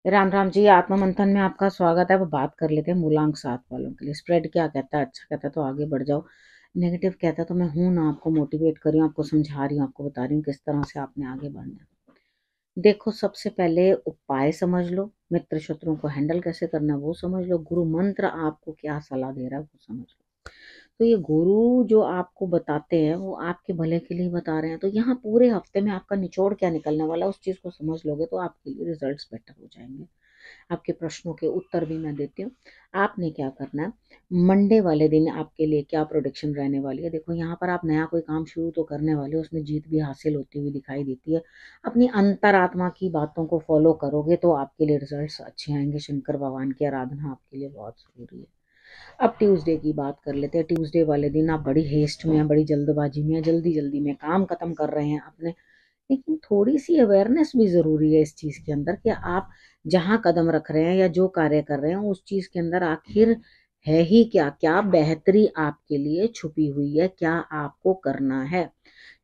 राम राम जी। आत्म मंथन में आपका स्वागत है। अब बात कर लेते हैं मूलांक 7 वालों के लिए। स्प्रेड क्या कहता है? अच्छा कहता है तो आगे बढ़ जाओ, नेगेटिव कहता है तो मैं हूं ना, आपको मोटिवेट कर रही हूँ, आपको समझा रही हूँ, आपको बता रही हूँ किस तरह से आपने आगे बढ़ना है। देखो, सबसे पहले उपाय समझ लो, मित्र शत्रुओं को हैंडल कैसे करना है वो समझ लो, गुरु मंत्र आपको क्या सलाह दे रहा है वो समझ लो। तो ये गुरु जो आपको बताते हैं वो आपके भले के लिए बता रहे हैं। तो यहाँ पूरे हफ्ते में आपका निचोड़ क्या निकलने वाला है उस चीज को समझ लोगे तो आपके लिए रिजल्ट्स बेटर हो जाएंगे। आपके प्रश्नों के उत्तर भी मैं देती हूँ। आपने क्या करना है, मंडे वाले दिन आपके लिए क्या प्रोडिक्शन रहने वाली है। देखो, यहाँ पर आप नया कोई काम शुरू तो करने वाले हो, उसमें जीत भी हासिल होती हुई दिखाई देती है। अपनी अंतरात्मा की बातों को फॉलो करोगे तो आपके लिए रिजल्ट्स अच्छे आएंगे। शंकर भगवान की आराधना आपके लिए बहुत जरूरी है। अब ट्यूसडे की बात कर लेते हैं। ट्यूसडे वाले दिन आप बड़ी हेस्ट में हैं, बड़ी जल्दबाजी में हैं, जल्दी जल्दी में काम खत्म कर रहे हैं अपने। लेकिन थोड़ी सी अवेयरनेस भी ज़रूरी है इस चीज़ के अंदर कि आप जहाँ कदम रख रहे हैं या जो कार्य कर रहे हैं उस चीज़ के अंदर आखिर है ही क्या, क्या बेहतरी आपके लिए छुपी हुई है, क्या आपको करना है।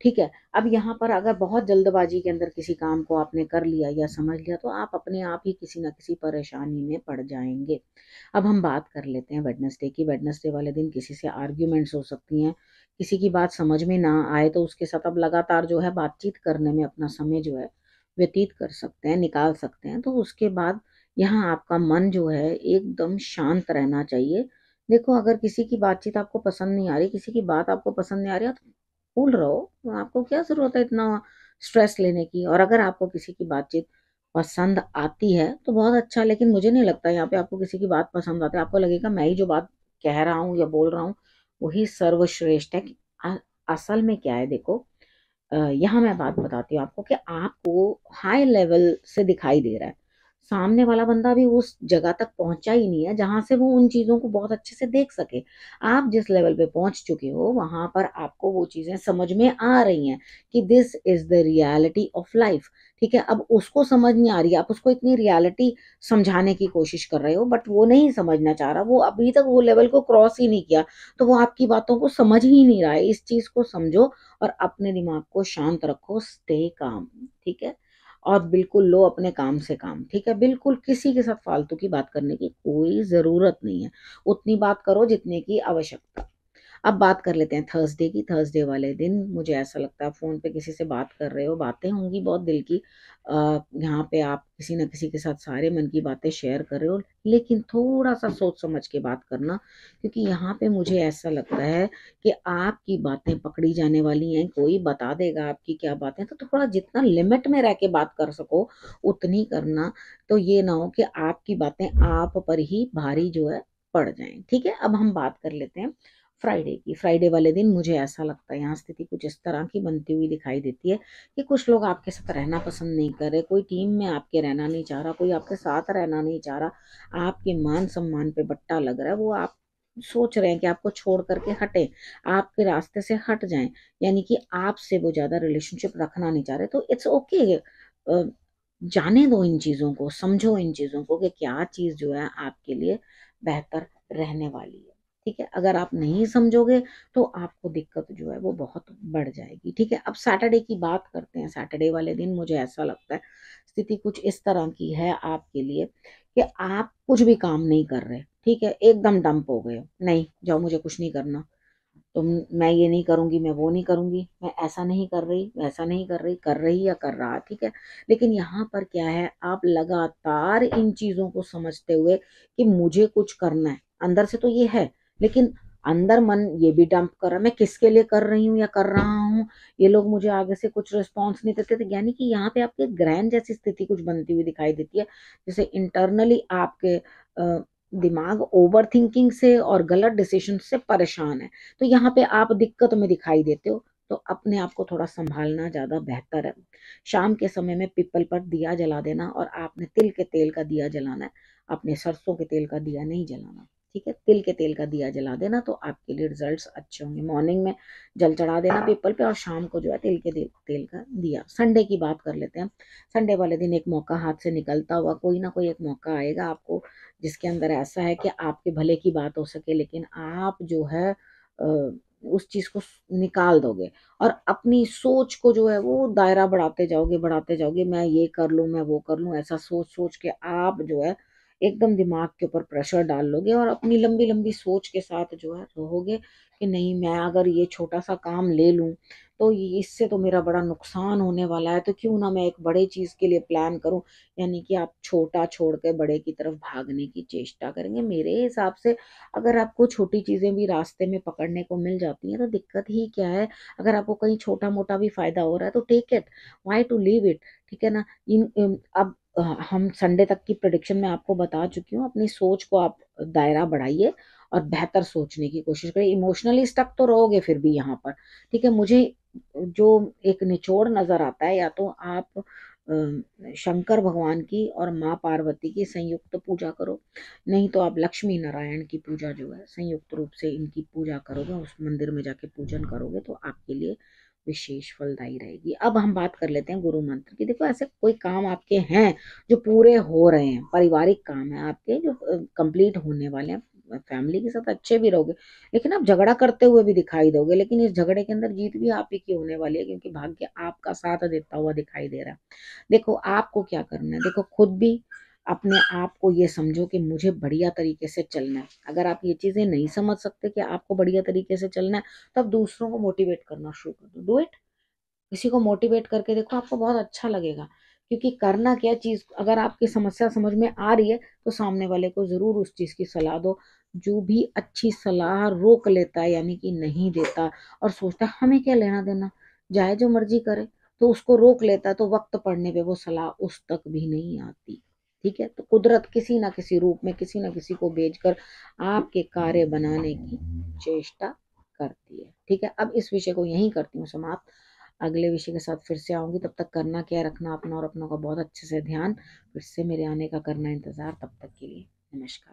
ठीक है। अब यहाँ पर अगर बहुत जल्दबाजी के अंदर किसी काम को आपने कर लिया या समझ लिया तो आप अपने आप ही किसी ना किसी परेशानी में पड़ जाएंगे। अब हम बात कर लेते हैं वेडनेसडे की। वेडनेसडे वाले दिन किसी से आर्ग्यूमेंट्स हो सकती हैं, किसी की बात समझ में ना आए तो उसके साथ अब लगातार जो है बातचीत करने में अपना समय जो है व्यतीत कर सकते हैं, निकाल सकते हैं। तो उसके बाद यहाँ आपका मन जो है एकदम शांत रहना चाहिए। देखो, अगर किसी की बातचीत आपको पसंद नहीं आ रही, किसी की बात आपको पसंद नहीं आ रही है तो कूल रहो। तो आपको क्या जरूरत है इतना स्ट्रेस लेने की। और अगर आपको किसी की बातचीत पसंद आती है तो बहुत अच्छा, लेकिन मुझे नहीं लगता यहाँ पे आपको किसी की बात पसंद आती है। आपको लगेगा मैं ही जो बात कह रहा हूँ या बोल रहा हूँ वही सर्वश्रेष्ठ है। असल में क्या है, देखो, यहाँ मैं बात बताती हूँ आपको कि आपको हाई लेवल से दिखाई दे रहा है, सामने वाला बंदा भी उस जगह तक पहुंचा ही नहीं है जहां से वो उन चीजों को बहुत अच्छे से देख सके। आप जिस लेवल पे पहुंच चुके हो वहां पर आपको वो चीजें समझ में आ रही हैं कि this is the reality of life. ठीक है। अब उसको समझ नहीं आ रही, आप उसको इतनी रियलिटी समझाने की कोशिश कर रहे हो बट वो नहीं समझना चाह रहा, वो अभी तक वो लेवल को क्रॉस ही नहीं किया, तो वो आपकी बातों को समझ ही नहीं रहा है। इस चीज को समझो और अपने दिमाग को शांत रखो, स्टे काम। ठीक है। और बिल्कुल लो अपने काम से काम। ठीक है। बिल्कुल किसी के साथ फालतू की बात करने की कोई जरूरत नहीं है, उतनी बात करो जितने की आवश्यकता। अब बात कर लेते हैं थर्सडे की। थर्सडे वाले दिन मुझे ऐसा लगता है फोन पे किसी से बात कर रहे हो, बातें होंगी बहुत दिल की। यहाँ पे आप किसी न किसी के साथ सारे मन की बातें शेयर कर रहे हो, लेकिन थोड़ा सा सोच समझ के बात करना, क्योंकि यहाँ पे मुझे ऐसा लगता है कि आपकी बातें पकड़ी जाने वाली हैं। कोई बता देगा आपकी क्या बातें, तो थोड़ा जितना लिमिट में रह के बात कर सको उतनी करना। तो ये ना हो कि आपकी बातें आप पर ही भारी जो है पड़ जाएं। ठीक है। अब हम बात कर लेते हैं फ्राइडे की। फ्राइडे वाले दिन मुझे ऐसा लगता है यहाँ स्थिति कुछ इस तरह की बनती हुई दिखाई देती है कि कुछ लोग आपके साथ रहना पसंद नहीं कर रहे, कोई टीम में आपके रहना नहीं चाह रहा, कोई आपके साथ रहना नहीं चाह रहा, आपके मान सम्मान पे बट्टा लग रहा है, वो आप सोच रहे हैं कि आपको छोड़ करके हटे, आपके रास्ते से हट जाएं, यानी कि आपसे वो ज्यादा रिलेशनशिप रखना नहीं चाह रहे। तो इट्स ओके, जाने दो इन चीजों को, समझो इन चीजों को कि क्या चीज जो है आपके लिए बेहतर रहने वाली है। ठीक है। अगर आप नहीं समझोगे तो आपको दिक्कत जो है वो बहुत बढ़ जाएगी। ठीक है। अब सैटरडे की बात करते हैं। सैटरडे वाले दिन मुझे ऐसा लगता है स्थिति कुछ इस तरह की है आपके लिए कि आप कुछ भी काम नहीं कर रहे। ठीक है। एकदम डंप हो गए हो, नहीं जाओ मुझे कुछ नहीं करना, तो मैं ये नहीं करूंगी, मैं वो नहीं करूंगी, मैं ऐसा नहीं कर रही, वैसा नहीं कर रही, कर रही या कर रहा। ठीक है। लेकिन यहाँ पर क्या है, आप लगातार इन चीजों को समझते हुए कि मुझे कुछ करना है, अंदर से तो ये है, लेकिन अंदर मन ये भी डंप कर रहा है मैं किसके लिए कर रही हूँ या कर रहा हूँ, ये लोग मुझे आगे से कुछ रिस्पॉन्स नहीं देते। तो यानी कि यहाँ पे आपके ग्रैंड जैसी स्थिति कुछ बनती हुई दिखाई देती है, जैसे इंटरनली आपके दिमाग ओवर थिंकिंग से और गलत डिसीजन से परेशान है। तो यहाँ पे आप दिक्कत में दिखाई देते हो, तो अपने आप को थोड़ा संभालना ज्यादा बेहतर है। शाम के समय में पीपल पर दिया जला देना, और आपने तिल के तेल का दिया जलाना है, अपने सरसों के तेल का दिया नहीं जलाना। ठीक है। तिल के तेल का दिया जला देना तो आपके लिए रिजल्ट्स अच्छे होंगे। मॉर्निंग में जल चढ़ा देना पीपल पे और शाम को जो है तिल के तेल का दिया। संडे की बात कर लेते हैं। संडे वाले दिन एक मौका हाथ से निकलता हुआ कोई ना कोई एक मौका आएगा आपको, जिसके अंदर ऐसा है कि आपके भले की बात हो सके, लेकिन आप जो है उस चीज को निकाल दोगे और अपनी सोच को जो है वो दायरा बढ़ाते जाओगे, मैं ये कर लूं, मैं वो कर लूं, ऐसा सोच सोच के आप जो है एकदम दिमाग के ऊपर प्रेशर डाल लोगे और अपनी लंबी लंबी सोच के साथ जो है रहोगे कि नहीं, मैं अगर ये छोटा सा काम ले लूं तो इससे तो मेरा बड़ा नुकसान होने वाला है, तो क्यों ना मैं एक बड़े चीज के लिए प्लान करूं। यानी कि आप छोटा छोड़ के बड़े की तरफ भागने की चेष्टा करेंगे। मेरे हिसाब से अगर आपको छोटी चीजें भी रास्ते में पकड़ने को मिल जाती हैं तो दिक्कत ही क्या है। अगर आपको कहीं छोटा मोटा भी फायदा हो रहा है तो take it, why to leave it. ठीक है ना। अब हम संडे तक की प्रिडिक्शन में आपको बता चुकी हूँ। अपनी सोच को आप दायरा बढ़ाइए और बेहतर सोचने की कोशिश करिए। इमोशनली स्टक तो रहोगे फिर भी यहाँ पर। ठीक है। मुझे जो एक निचोड़ नजर आता है, या तो आप शंकर भगवान की और माँ पार्वती की संयुक्त पूजा करो, नहीं तो आप लक्ष्मी नारायण की पूजा जो है संयुक्त रूप से इनकी पूजा करोगे, उस मंदिर में जाके पूजन करोगे तो आपके लिए विशेष फलदायी रहेगी। अब हम बात कर लेते हैं गुरु मंत्र की। देखो, ऐसे कोई काम आपके हैं जो पूरे हो रहे हैं, पारिवारिक काम है आपके जो कंप्लीट होने वाले हैं, फैमिली के साथ अच्छे भी रहोगे, लेकिन आप झगड़ा करते हुए भी दिखाई दोगे, लेकिन इस झगड़े के अंदर जीत भी आप ही की होने वाली है क्योंकि भाग्य आपका साथ देता हुआ दिखाई दे रहा है। देखो, आपको क्या करना है, देखो खुद भी अपने आप को ये समझो कि मुझे बढ़िया तरीके से चलना है। अगर आप ये चीजें नहीं समझ सकते कि आपको बढ़िया तरीके से चलना है, तब दूसरों को मोटिवेट करना शुरू कर दो। Do it. किसी को मोटिवेट करके देखो, आपको बहुत अच्छा लगेगा। क्योंकि करना क्या चीज, अगर आपकी समस्या समझ में आ रही है तो सामने वाले को जरूर उस चीज की सलाह दो। जो भी अच्छी सलाह रोक लेता है, यानी कि नहीं देता और सोचता है हमें क्या लेना देना, जाए जो मर्जी करे, तो उसको रोक लेता है, तो वक्त पड़ने पे वो सलाह उस तक भी नहीं आती। ठीक है। तो कुदरत किसी ना किसी रूप में किसी ना किसी को भेजकर आपके कार्य बनाने की चेष्टा करती है। ठीक है। अब इस विषय को यहीं करती हूँ समाप्त। अगले विषय के साथ फिर से आऊंगी। तब तक करना क्या है, रखना अपना और अपनों का बहुत अच्छे से ध्यान। फिर से मेरे आने का करना इंतजार। तब तक के लिए नमस्कार।